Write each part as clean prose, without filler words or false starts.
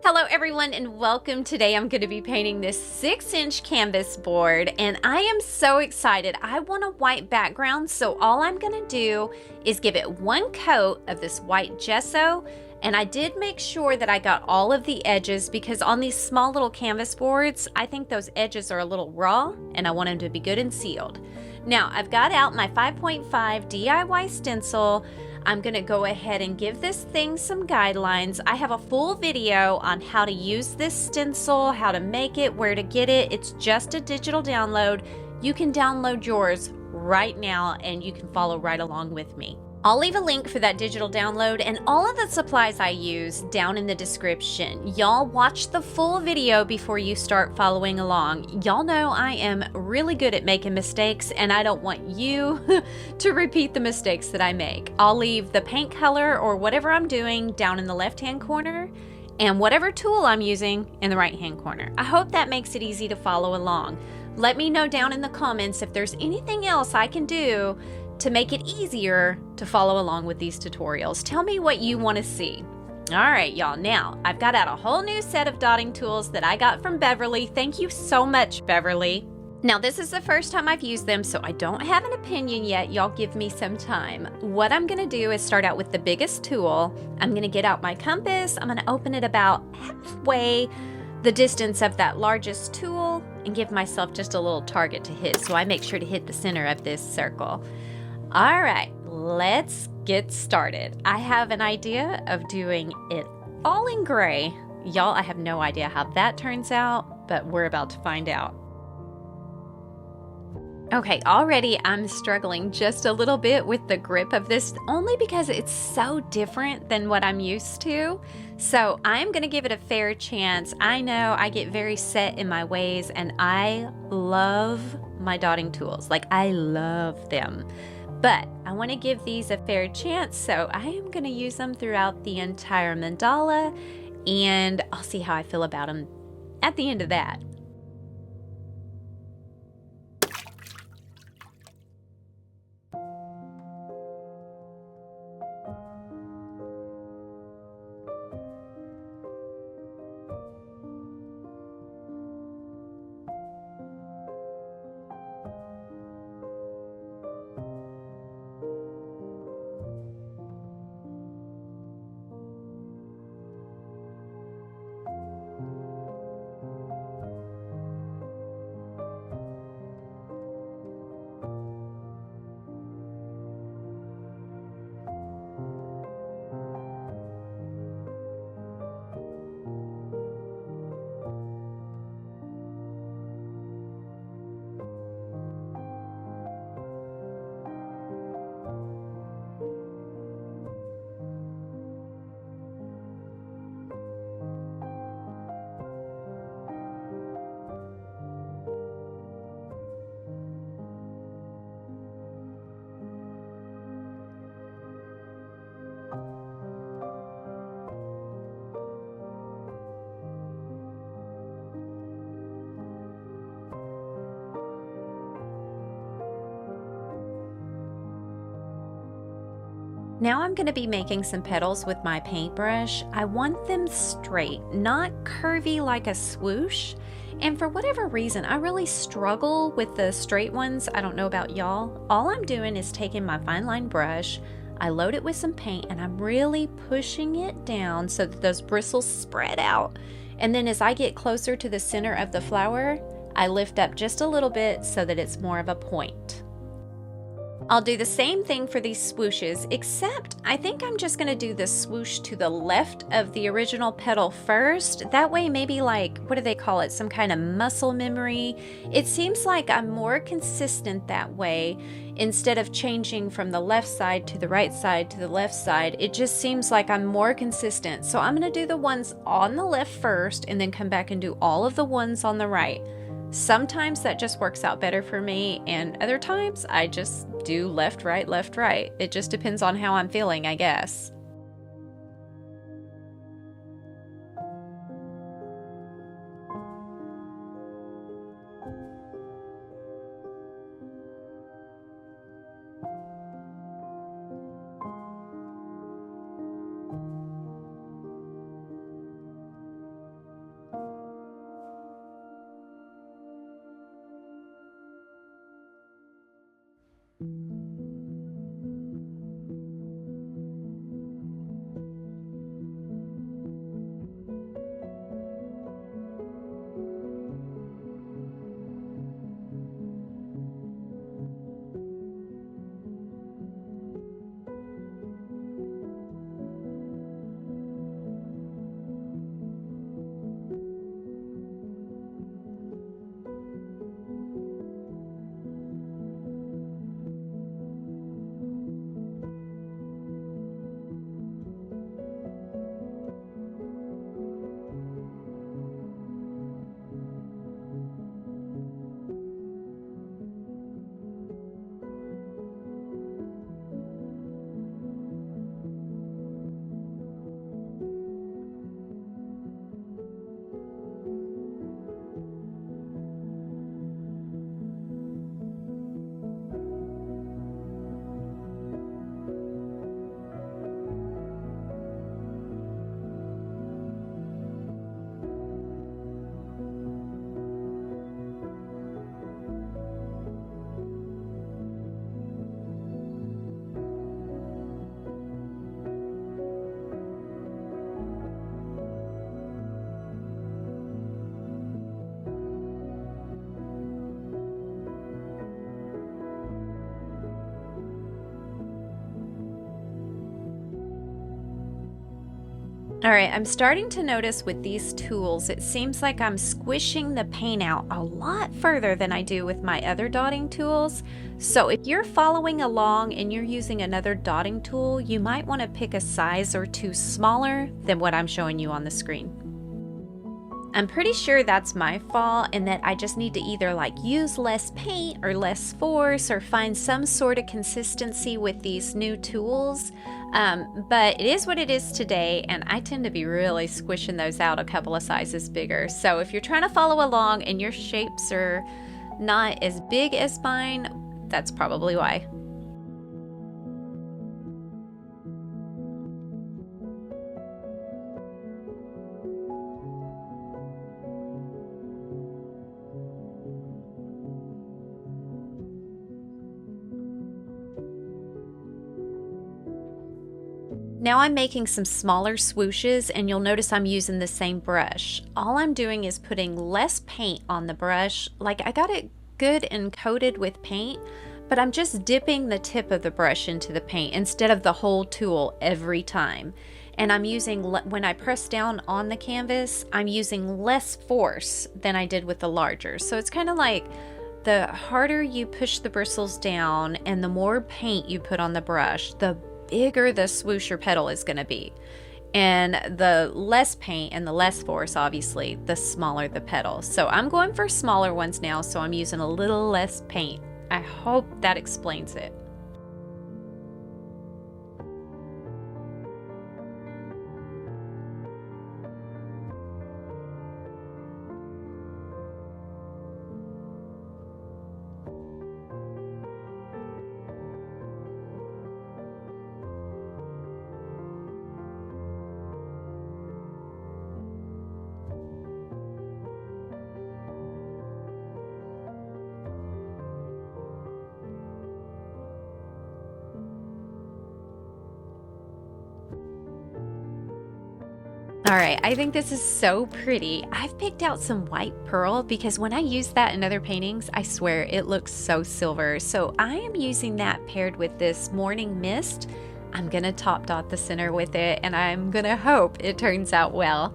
Hello everyone and welcome. Today I'm going to be painting this 6-inch canvas board and I am so excited. I want a white background, so all I'm going to do is give it one coat of this white gesso, and I did make sure that I got all of the edges because on these small little canvas boards I think those edges are a little raw and I want them to be good and sealed. Now I've got out my 5.5 DIY stencil. I'm going to go ahead and give this thing some guidelines. I have a full video on how to use this stencil, how to make it, where to get it. It's just a digital download. You can download yours right now and you can follow right along with me. I'll leave a link for that digital download and all of the supplies I use down in the description. Y'all watch the full video before you start following along. Y'all know I am really good at making mistakes and I don't want you to repeat the mistakes that I make. I'll leave the paint color or whatever I'm doing down in the left-hand corner and whatever tool I'm using in the right-hand corner. I hope that makes it easy to follow along. Let me know down in the comments if there's anything else I can do to make it easier to follow along with these tutorials. Tell me what you want to see. All right, y'all. Now, I've got out a whole new set of dotting tools that I got from Beverly. Thank you so much, Beverly. Now, this is the first time I've used them, so I don't have an opinion yet. Y'all give me some time. What I'm going to do is start out with the biggest tool. I'm going to get out my compass. I'm going to open it about halfway the distance of that largest tool and give myself just a little target to hit, so I make sure to hit the center of this circle. All right, let's get started. I have an idea of doing it all in gray. Y'all, I have no idea how that turns out, but we're about to find out. Okay, already I'm struggling just a little bit with the grip of this, only because it's so different than what I'm used to. So I'm gonna give it a fair chance. I know I get very set in my ways and I love my dotting tools. Like, I love them. But I want to give these a fair chance, so I am going to use them throughout the entire mandala, and I'll see how I feel about them at the end of that. Now I'm going to be making some petals with my paintbrush. I want them straight, not curvy like a swoosh. And for whatever reason, I really struggle with the straight ones. I don't know about y'all. All I'm doing is taking my fine line brush, I load it with some paint, and I'm really pushing it down so that those bristles spread out. And then as I get closer to the center of the flower, I lift up just a little bit so that it's more of a point. I'll do the same thing for these swooshes, except I think I'm just going to do the swoosh to the left of the original petal first. That way, maybe like, what do they call it? Some kind of muscle memory. It seems like I'm more consistent that way. Instead of changing from the left side to the right side to the left side, it just seems like I'm more consistent. So I'm going to do the ones on the left first and then come back and do all of the ones on the right. Sometimes that just works out better for me, and other times I just do left, right, left, right. It just depends on how I'm feeling, I guess. All right, I'm starting to notice with these tools, it seems like I'm squishing the paint out a lot further than I do with my other dotting tools. So if you're following along and you're using another dotting tool, you might want to pick a size or two smaller than what I'm showing you on the screen. I'm pretty sure that's my fault and that I just need to either like use less paint or less force or find some sort of consistency with these new tools. But it is what it is today, and I tend to be really squishing those out a couple of sizes bigger. So if you're trying to follow along and your shapes are not as big as mine, that's probably why. Now I'm making some smaller swooshes, and you'll notice I'm using the same brush. All I'm doing is putting less paint on the brush. Like, I got it good and coated with paint, but I'm just dipping the tip of the brush into the paint instead of the whole tool every time. And I'm using, when I press down on the canvas, I'm using less force than I did with the larger. So it's kind of like the harder you push the bristles down and the more paint you put on the brush, the bigger the swoosher petal is going to be. And the less paint and the less force, obviously, the smaller the petal. So I'm going for smaller ones now, so I'm using a little less paint. I hope that explains it. All right, I think this is so pretty. I've picked out some white pearl because when I use that in other paintings, I swear it looks so silver. So I am using that paired with this morning mist. I'm gonna top dot the center with it, and I'm gonna hope it turns out well.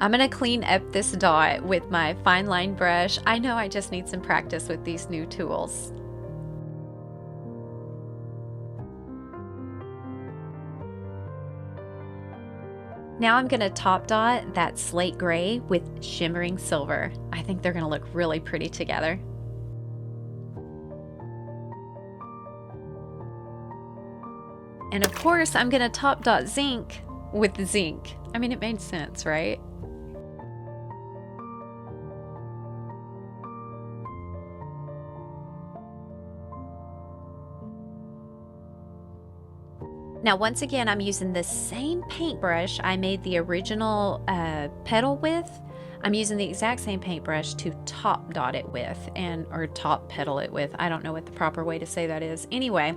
I'm gonna clean up this dot with my fine line brush. I know I just need some practice with these new tools. Now I'm gonna top dot that slate gray with shimmering silver. I think they're gonna look really pretty together. And of course, I'm gonna top dot zinc with the zinc. I mean, it made sense, right? Now, once again, I'm using the same paintbrush I made the original petal with. I'm using the exact same paintbrush to top dot it with, or top petal it with. I don't know what the proper way to say that is. Anyway,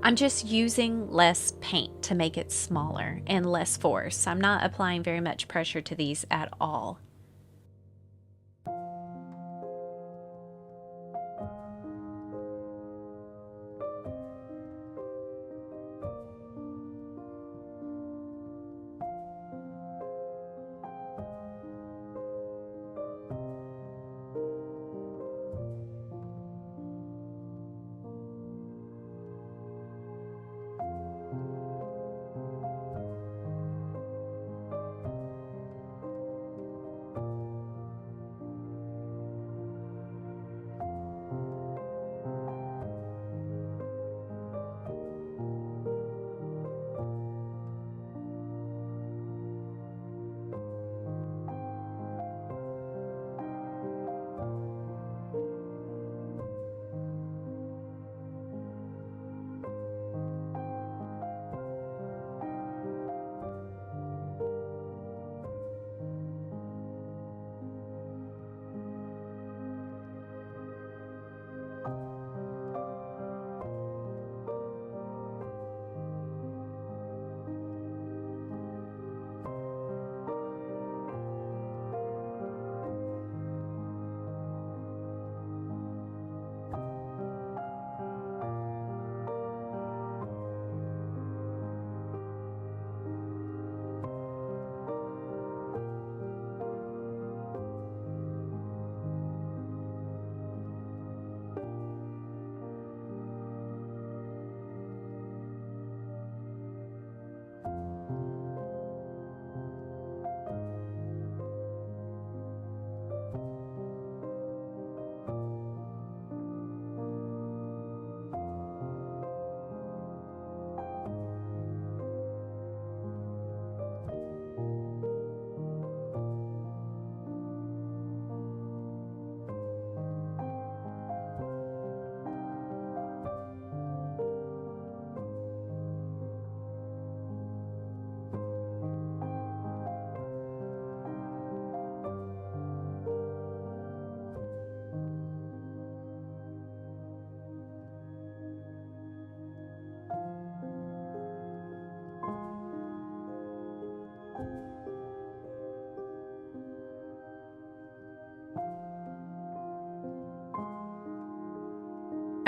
I'm just using less paint to make it smaller and less force. I'm not applying very much pressure to these at all.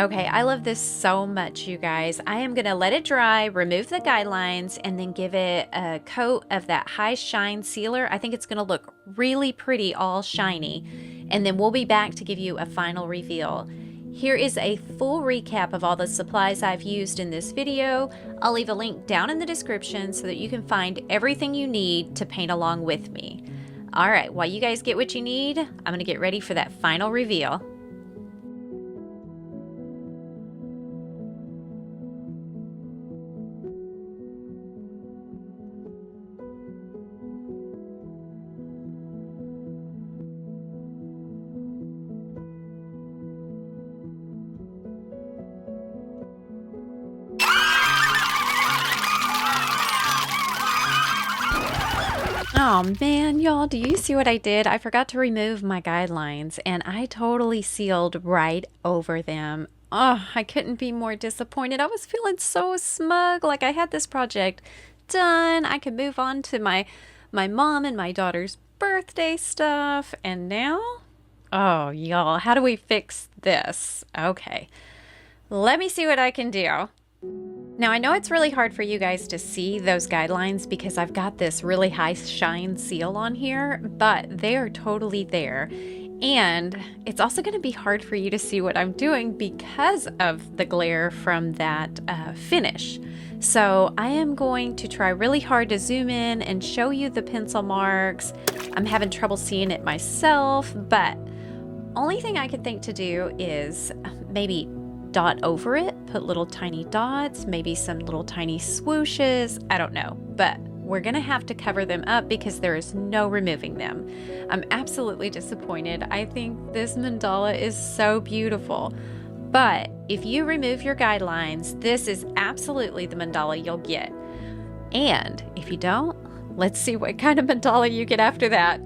Okay, I love this so much, you guys. I am going to let it dry, remove the guidelines, and then give it a coat of that high shine sealer. I think it's going to look really pretty, all shiny. And then we'll be back to give you a final reveal. Here is a full recap of all the supplies I've used in this video. I'll leave a link down in the description so that you can find everything you need to paint along with me. All right, while you guys get what you need, I'm going to get ready for that final reveal. Oh man, y'all, do you see what I did? I forgot to remove my guidelines and I totally sealed right over them. Oh, I couldn't be more disappointed. I was feeling so smug, like I had this project done. I could move on to my mom and my daughter's birthday stuff. And now, oh y'all, how do we fix this? Okay, let me see what I can do. Now, I know it's really hard for you guys to see those guidelines because I've got this really high shine seal on here, but they are totally there. And it's also going to be hard for you to see what I'm doing because of the glare from that finish. So I am going to try really hard to zoom in and show you the pencil marks. I'm having trouble seeing it myself, but only thing I could think to do is maybe dot over it, put little tiny dots, maybe some little tiny swooshes, I don't know, but we're gonna have to cover them up because there is no removing them. I'm absolutely disappointed. I think this mandala is so beautiful, but if you remove your guidelines, this is absolutely the mandala you'll get. And if you don't, let's see what kind of mandala you get after that.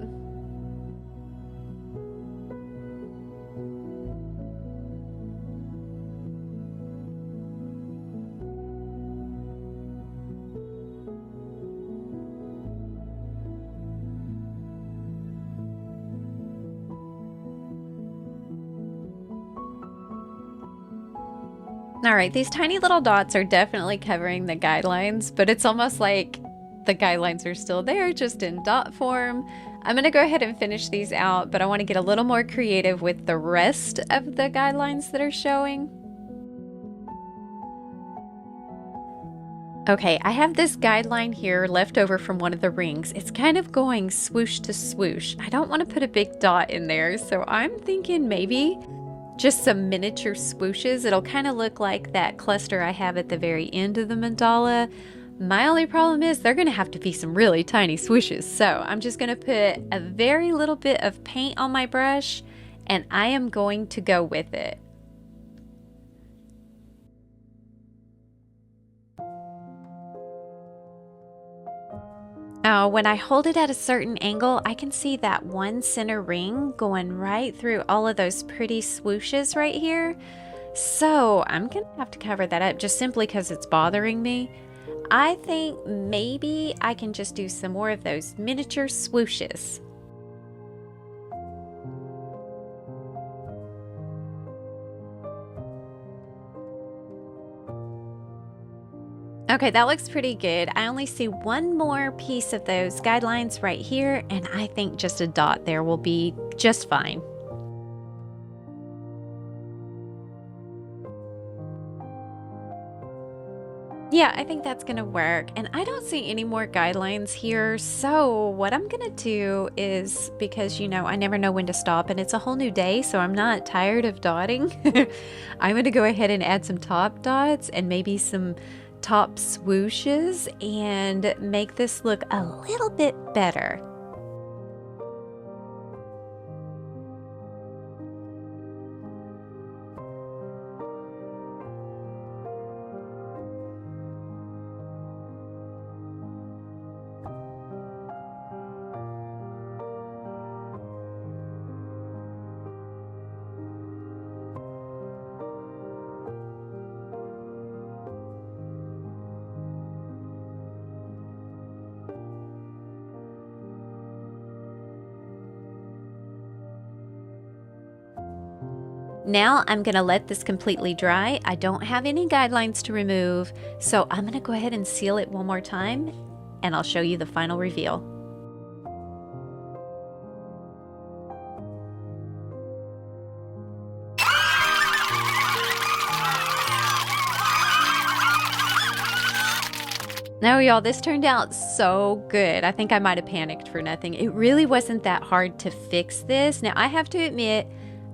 All right, these tiny little dots are definitely covering the guidelines, but it's almost like the guidelines are still there, just in dot form. I'm gonna go ahead and finish these out, but I wanna get a little more creative with the rest of the guidelines that are showing. Okay, I have this guideline here left over from one of the rings. It's kind of going swoosh to swoosh. I don't want to put a big dot in there, so I'm thinking maybe just some miniature swooshes. It'll kind of look like that cluster I have at the very end of the mandala. My only problem is they're going to have to be some really tiny swooshes. So I'm just going to put a very little bit of paint on my brush and I am going to go with it. When I hold it at a certain angle, I can see that one center ring going right through all of those pretty swooshes right here. So I'm gonna have to cover that up just simply because it's bothering me. I think maybe I can just do some more of those miniature swooshes. Okay, that looks pretty good. I only see one more piece of those guidelines right here, and I think just a dot there will be just fine. Yeah, I think that's gonna work. And I don't see any more guidelines here. So what I'm gonna do is, because you know, I never know when to stop and it's a whole new day, so I'm not tired of dotting. I'm gonna go ahead and add some top dots and maybe some top swooshes and make this look a little bit better. Now I'm gonna let this completely dry. I don't have any guidelines to remove, so I'm gonna go ahead and seal it one more time, and I'll show you the final reveal. Now, y'all, this turned out so good. I think I might have panicked for nothing. It really wasn't that hard to fix this. Now, I have to admit,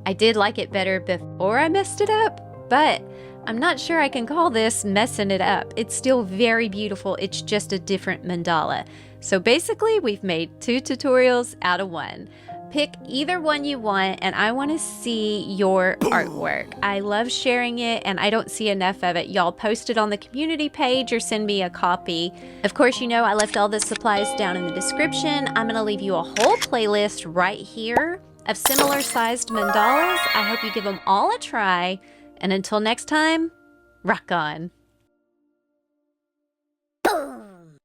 I did like it better before I messed it up, but I'm not sure I can call this messing it up. It's still very beautiful. It's just a different mandala. So basically, we've made 2 tutorials out of 1. Pick either one you want, and I want to see your artwork. I love sharing it, and I don't see enough of it. Y'all post it on the community page or send me a copy. Of course, you know I left all the supplies down in the description. I'm going to leave you a whole playlist right here of similar sized mandalas. I hope you give them all a try, and until next time, rock on.